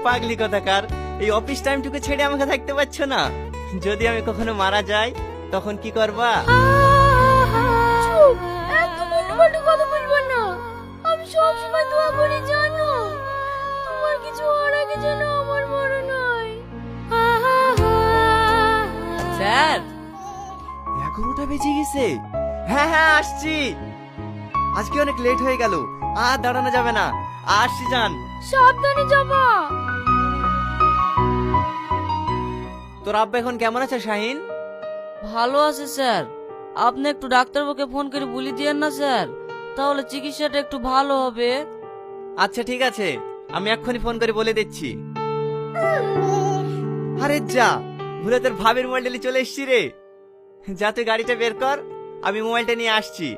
পাগলি কথাকার, এই অফিস টাইমটুকু ছেড়ে আমাকে থাকতে পারছো না? যদি আমি কখনো মারা যাই তখন কি করবা? চুপ, একদম উল্টোপাল্টা কথা বলবো না। আমি সবসময় দোয়া করি জানো, তোমার কিছু হওয়ার আগে যেন আমার মরণ হয়। স্যার, 11টা বেজে গেছে। হ্যাঁ হ্যাঁ আসছি। আজকে অনেক লেট হয়ে গেল, আর দাঁড়ানো যাবে না। আসছি যান। সাবধানে যাবা। তোর আব্বা এখন কেমন আছে শাহিন? ভালো আছে স্যার। আপনি একটু ডাক্তারবাবুকে ফোন করে বলে দিয়েন না স্যার, তাহলে চিকিৎসাটা একটু ভালো হবে। আচ্ছা ঠিক আছে, আমি এক্ষুনি ফোন করে বলে দিচ্ছি। আরে যা, ভুলে তোর ভাবির মোবাইলটা চলে এসছি রে। যা তুই গাড়িটা বের কর, আমি মোবাইলটা নিয়ে আসছি।